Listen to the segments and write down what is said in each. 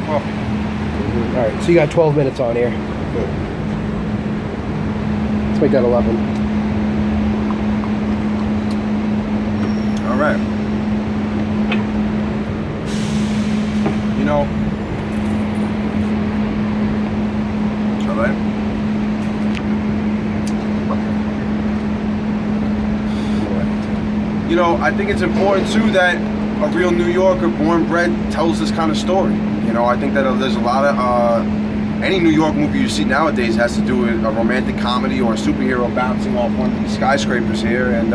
coffee. All right, so you got 12 minutes on here. Good. Let's make that 11. All right. You know, all right. You know, I think it's important too that a real New Yorker, born bred, tells this kind of story. You know, I think that there's a lot of any New York movie you see nowadays has to do with a romantic comedy or a superhero bouncing off one of these skyscrapers here, and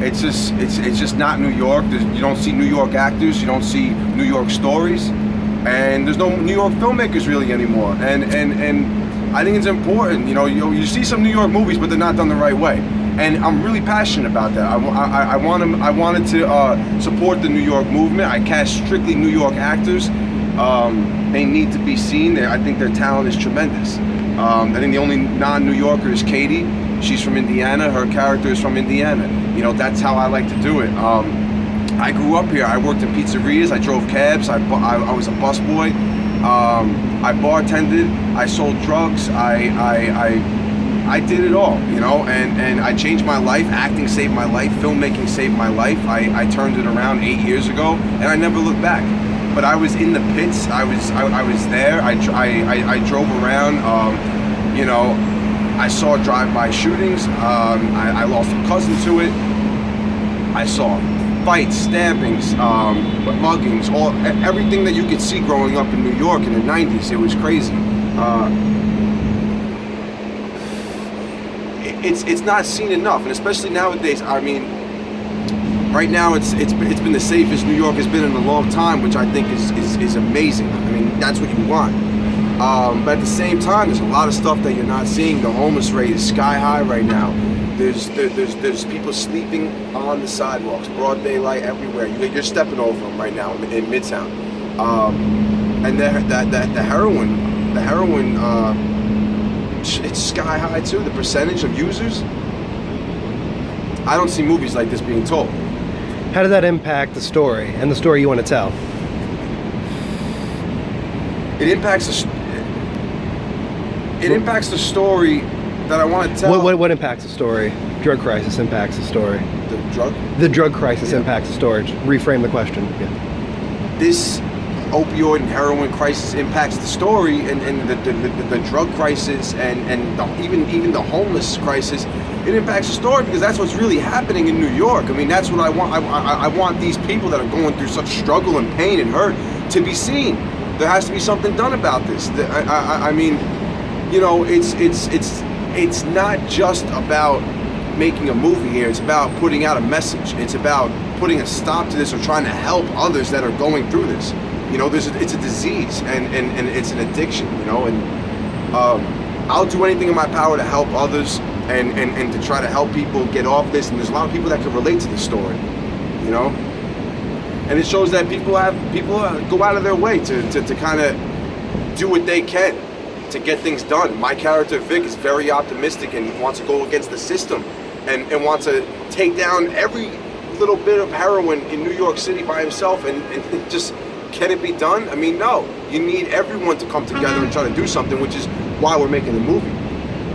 it's just not New York. You don't see New York actors, you don't see New York stories, and there's no New York filmmakers really anymore. And I think it's important. You know, you see some New York movies, but they're not done the right way. And I'm really passionate about that. I wanted to support the New York movement. I cast strictly New York actors. They need to be seen. I think their talent is tremendous. I think the only non-New Yorker is Katie. She's from Indiana. Her character is from Indiana. You know, that's how I like to do it. I grew up here. I worked in pizzerias. I drove cabs. I was a busboy. I bartended. I sold drugs. I did it all, you know, and I changed my life. Acting saved my life. Filmmaking saved my life. I turned it around 8 years ago, and I never looked back. But I was in the pits. I was there. I drove around. You know, I saw drive-by shootings. I lost a cousin to it. I saw fights, stabbings, muggings, everything that you could see growing up in New York in the 90s. It was crazy. It's not seen enough, and especially nowadays. I mean, right now it's been the safest New York has been in a long time, which I think is amazing. I mean, that's what you want. But at the same time, there's a lot of stuff that you're not seeing. The homeless rate is sky high right now. There's people sleeping on the sidewalks, broad daylight everywhere. You're stepping over them right now in Midtown. And the heroin. It's sky high too. The percentage of users. I don't see movies like this being told. How does that impact the story and the story you want to tell? It impacts the story that I want to tell. What impacts the story? Drug crisis impacts the story. The drug crisis impacts the story. Reframe the question. Yeah. This opioid and heroin crisis impacts the story, and the drug crisis and even the homeless crisis. It impacts the story because that's what's really happening in New York. I mean, that's what I want. I want these people that are going through such struggle and pain and hurt to be seen. There has to be something done about this. I mean, you know, it's not just about making a movie here. It's about putting out a message. It's about putting a stop to this or trying to help others that are going through this. You know, it's a disease and it's an addiction. You know, and I'll do anything in my power to help others and to try to help people get off this. And there's a lot of people that can relate to this story. You know, and it shows that people go out of their way to kind of do what they can to get things done. My character Vic is very optimistic and wants to go against the system and wants to take down every little bit of heroin in New York City by himself and just. Can it be done? I mean, no. You need everyone to come together and try to do something, which is why we're making the movie.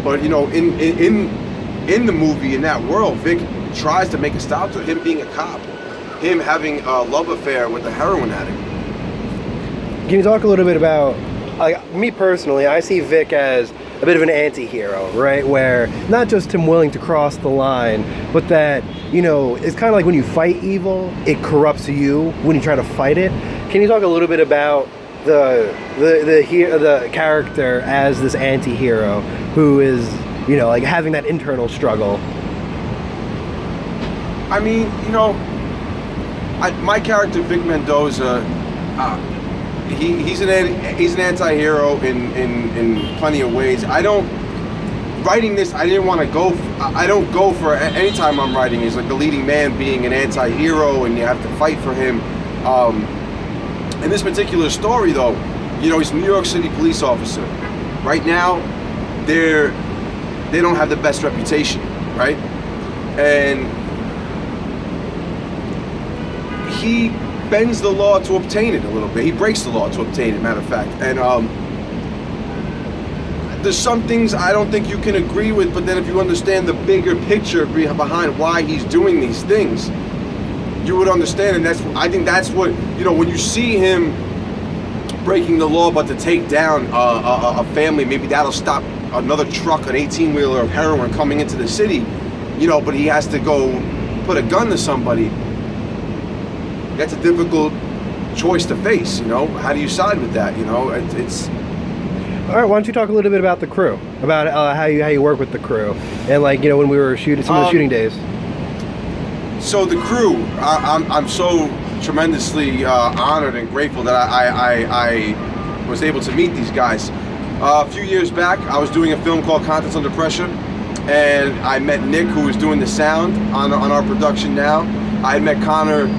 But you know, in the movie, in that world, Vic tries to make a stop to him being a cop, him having a love affair with a heroin addict. Can you talk a little bit about, like, me personally, I see Vic as a bit of an anti-hero, right? Where not just him willing to cross the line, but that, you know, it's kind of like when you fight evil, it corrupts you when you try to fight it. Can you talk a little bit about the character as this anti-hero who is, you know, like having that internal struggle? I mean, you know, my character Vic Mendoza, he's an anti-hero in plenty of ways. Writing this, I didn't want to go. I don't go for any time I'm writing is like the leading man being an anti-hero and you have to fight for him. In this particular story, though, you know, he's a New York City police officer. Right now, they don't have the best reputation, right? And bends the law to obtain it a little bit. He breaks the law to obtain it, matter of fact. And there's some things I don't think you can agree with, but then if you understand the bigger picture behind why he's doing these things, you would understand. And I think that's what, when you see him breaking the law, but to take down a family, maybe that'll stop another truck, an 18-wheeler of heroin coming into the city, but he has to go put a gun to somebody. That's a difficult choice to face, How do you side with that, It's all right, why don't you talk a little bit about the crew, about how you work with the crew, and when we were shooting some of the shooting days. So the crew, I'm so tremendously honored and grateful that I was able to meet these guys. A few years back, I was doing a film called Contents Under Pressure, and I met Nick, who was doing the sound on our production now. I had met Connor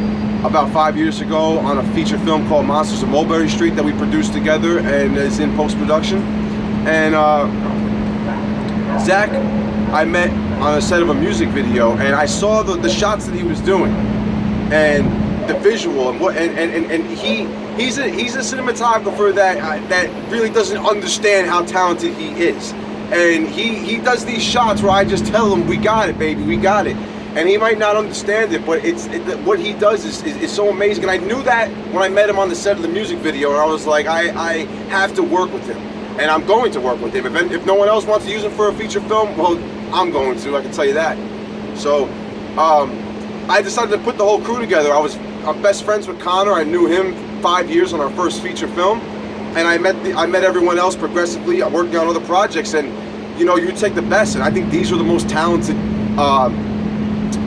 about 5 years ago on a feature film called Monsters of Mulberry Street that we produced together and is in post-production. And Zach, I met on a set of a music video, and I saw the shots that he was doing and the visual and he's a cinematographer that really doesn't understand how talented he is. And he does these shots where I just tell him, we got it, baby, we got it. And he might not understand it, but what he does is so amazing. And I knew that when I met him on the set of the music video, and I was like, I have to work with him, and I'm going to work with him. If no one else wants to use him for a feature film, well, I'm going to. I can tell you that. So I decided to put the whole crew together. I'm best friends with Connor. I knew him 5 years on our first feature film, and I met everyone else progressively. I'm working on other projects, and you take the best, and I think these are the most talented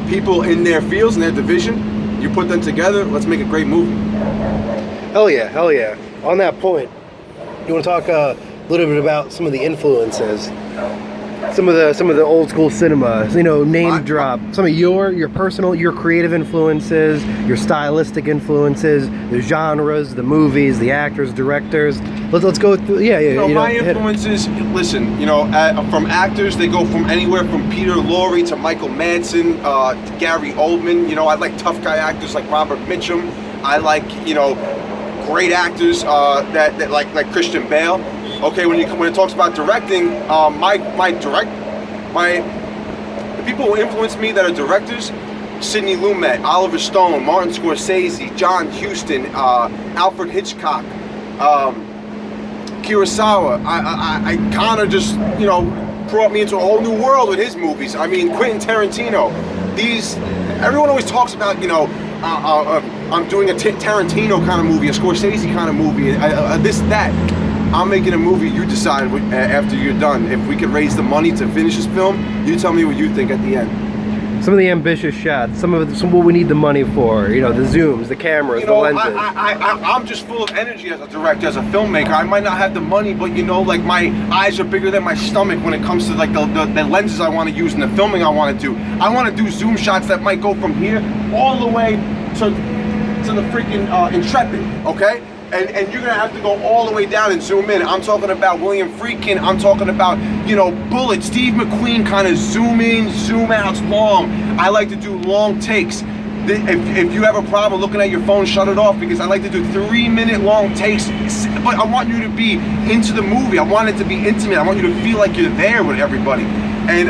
people in their fields, in their division. You put them together, let's make a great movie. Hell yeah, hell yeah. On that point, you want to talk a little bit about some of the influences, some of the old school cinema, drop some of your personal, your creative influences, your stylistic influences, the genres, the movies, the actors, directors. Let's go through. My influences. Listen, from actors, they go from anywhere from Peter Lorre to Michael Madsen, to Gary Oldman. I like tough guy actors like Robert Mitchum. I like great actors that like Christian Bale. Okay, when it talks about directing, the people who influence me that are directors: Sidney Lumet, Oliver Stone, Martin Scorsese, John Huston, Alfred Hitchcock, Kurosawa. Connor just brought me into a whole new world with his movies. I mean, Quentin Tarantino. Everyone always talks about I'm doing a Tarantino kind of movie, a Scorsese kind of movie, this, that. I'm making a movie, you decide after you're done. If we could raise the money to finish this film, you tell me what you think at the end. Some of the ambitious shots, some of what we need the money for, the zooms, the cameras, the lenses. I'm just full of energy as a director, as a filmmaker. I might not have the money, but my eyes are bigger than my stomach when it comes to the lenses I want to use and the filming I want to do. I want to do zoom shots that might go from here all the way to the freaking Intrepid, okay? And you're gonna have to go all the way down and zoom in. I'm talking about William Friedkin. I'm talking about, Bullet, Steve McQueen kind of zoom in, zoom outs long. I like to do long takes. If you have a problem looking at your phone, shut it off, because I like to do 3-minute long takes. But I want you to be into the movie. I want it to be intimate. I want you to feel like you're there with everybody. And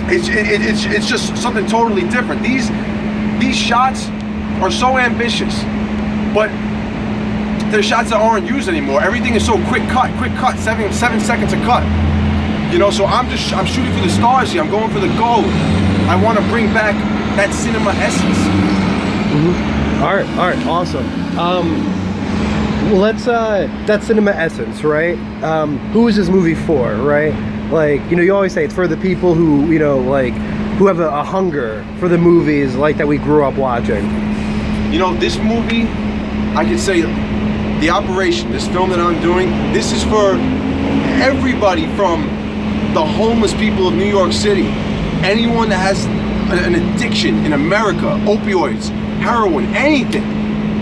it's just something totally different. These shots are so ambitious, but they're shots that aren't used anymore. Everything is so quick cut, 7 seconds a cut. So I'm shooting for the stars here. I'm going for the gold. I want to bring back that cinema essence. Mm-hmm. All right, awesome. Well, let's that cinema essence, right? Who is this movie for, right? You always say it's for the people who, who have a hunger for the movies that we grew up watching. This movie, I could say, the operation, this film that I'm doing, this is for everybody, from the homeless people of New York City, anyone that has an addiction in America, opioids, heroin, anything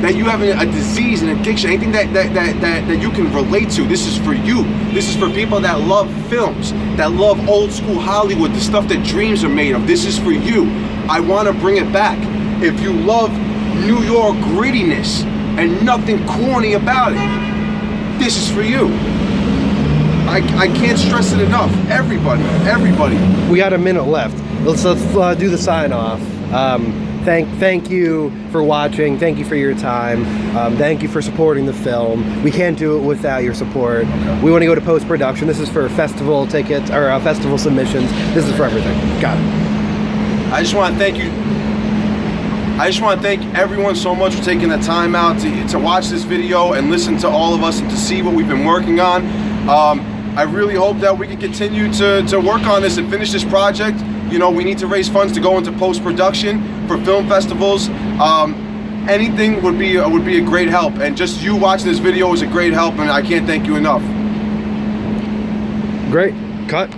that you have a disease, an addiction, anything that you can relate to. This is for you. This is for people that love films, that love old school Hollywood, the stuff that dreams are made of. This is for you. I want to bring it back. If you love New York grittiness and nothing corny about it, this is for you. I can't stress it enough. Everybody. We got a minute left. Let's do the sign off. Thank you for watching. Thank you for your time. Thank you for supporting the film. We can't do it without your support. Okay. We want to go to post-production. This is for festival tickets or festival submissions. This is for everything. Got it. I just want to thank you. I just want to thank everyone so much for taking the time out to watch this video and listen to all of us and to see what we've been working on. I really hope that we can continue to work on this and finish this project. You know, we need to raise funds to go into post-production for film festivals. Anything would be a great help, and just you watching this video is a great help, and I can't thank you enough. Great. Cut.